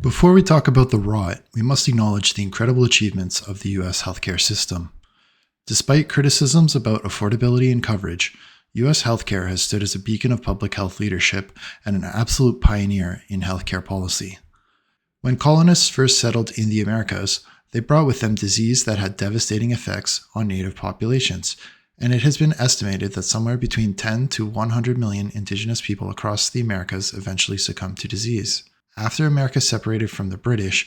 Before we talk about the rot, we must acknowledge the incredible achievements of the US healthcare system. Despite criticisms about affordability and coverage, US healthcare has stood as a beacon of public health leadership and an absolute pioneer in healthcare policy. When colonists first settled in the Americas, they brought with them disease that had devastating effects on native populations, and it has been estimated that somewhere between 10 to 100 million indigenous people across the Americas eventually succumbed to disease. After America separated from the British,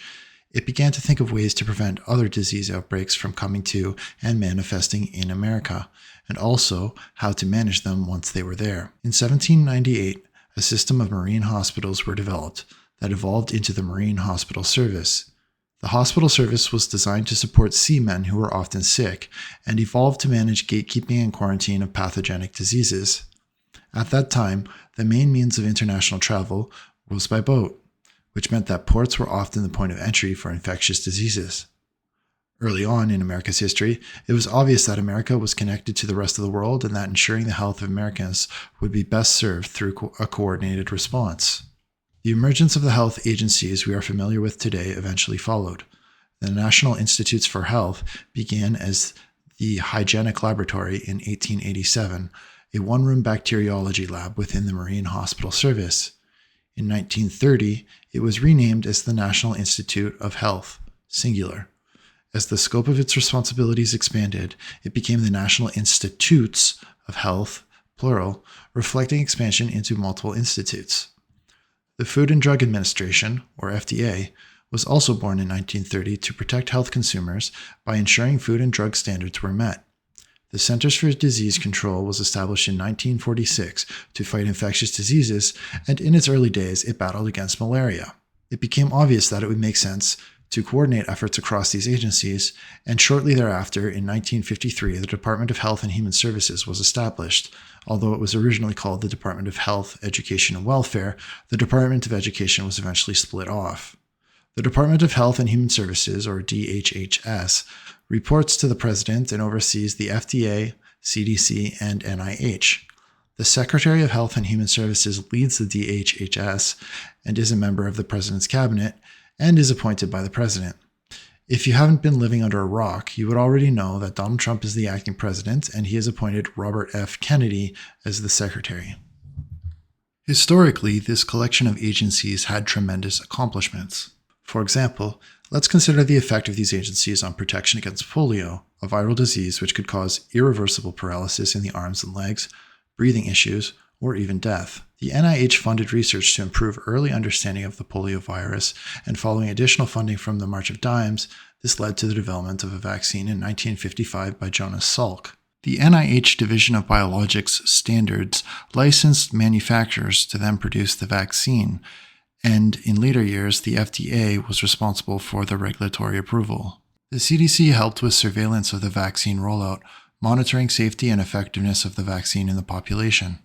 it began to think of ways to prevent other disease outbreaks from coming to and manifesting in America, and also how to manage them once they were there. In 1798, a system of marine hospitals were developed that evolved into the Marine Hospital Service. The hospital service was designed to support seamen who were often sick and evolved to manage gatekeeping and quarantine of pathogenic diseases. At that time, the main means of international travel was by boat, which meant that ports were often the point of entry for infectious diseases. Early on in America's history, it was obvious that America was connected to the rest of the world and that ensuring the health of Americans would be best served through a coordinated response. The emergence of the health agencies we are familiar with today eventually followed. The National Institutes for Health began as the Hygienic Laboratory in 1887, a one-room bacteriology lab within the Marine Hospital Service. In 1930, it was renamed as the National Institute of Health, singular. As the scope of its responsibilities expanded, it became the National Institutes of Health, plural, reflecting expansion into multiple institutes. The Food and Drug Administration, or FDA, was also born in 1930 to protect health consumers by ensuring food and drug standards were met. The Centers for Disease Control was established in 1946 to fight infectious diseases, and in its early days, it battled against malaria. It became obvious that it would make sense to coordinate efforts across these agencies, and shortly thereafter, in 1953, the Department of Health and Human Services was established. Although it was originally called the Department of Health, Education, and Welfare, the Department of Education was eventually split off. The Department of Health and Human Services, or DHHS, reports to the President and oversees the FDA, CDC, and NIH. The Secretary of Health and Human Services leads the DHHS and is a member of the President's Cabinet and is appointed by the President. If you haven't been living under a rock, you would already know that Donald Trump is the acting president and he has appointed Robert F. Kennedy as the secretary. Historically, this collection of agencies had tremendous accomplishments. For example, let's consider the effect of these agencies on protection against polio, a viral disease which could cause irreversible paralysis in the arms and legs, breathing issues, or even death. The NIH funded research to improve early understanding of the polio virus, and following additional funding from the March of Dimes, this led to the development of a vaccine in 1955 by Jonas Salk. The NIH Division of Biologics Standards licensed manufacturers to then produce the vaccine, and in later years, the FDA was responsible for the regulatory approval. The CDC helped with surveillance of the vaccine rollout, monitoring safety and effectiveness of the vaccine in the population.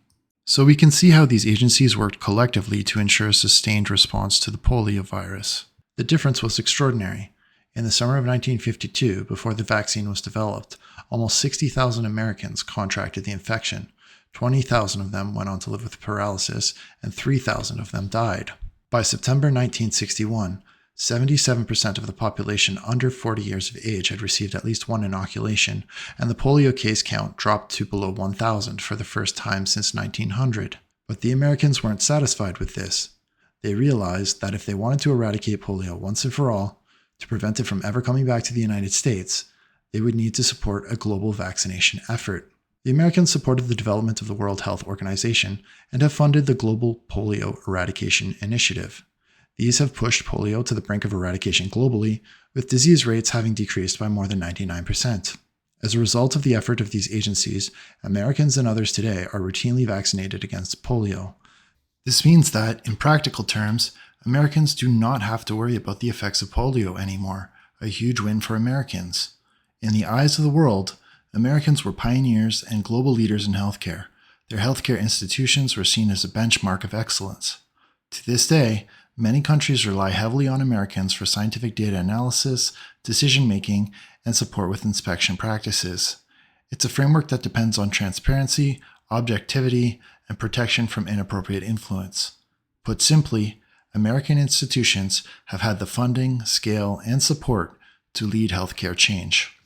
So we can see how these agencies worked collectively to ensure a sustained response to the polio virus. The difference was extraordinary. In the summer of 1952, before the vaccine was developed, almost 60,000 Americans contracted the infection. 20,000 of them went on to live with paralysis, and 3,000 of them died. By September 1961, 77% of the population under 40 years of age had received at least one inoculation, and the polio case count dropped to below 1,000 for the first time since 1900. But the Americans weren't satisfied with this. They realized that if they wanted to eradicate polio once and for all, to prevent it from ever coming back to the United States, they would need to support a global vaccination effort. The Americans supported the development of the World Health Organization and have funded the Global Polio Eradication Initiative. These have pushed polio to the brink of eradication globally, with disease rates having decreased by more than 99%. As a result of the effort of these agencies, Americans and others today are routinely vaccinated against polio. This means that, in practical terms, Americans do not have to worry about the effects of polio anymore, a huge win for Americans. In the eyes of the world, Americans were pioneers and global leaders in healthcare. Their healthcare institutions were seen as a benchmark of excellence. To this day, many countries rely heavily on Americans for scientific data analysis, decision-making, and support with inspection practices. It's a framework that depends on transparency, objectivity, and protection from inappropriate influence. Put simply, American institutions have had the funding, scale, and support to lead healthcare change.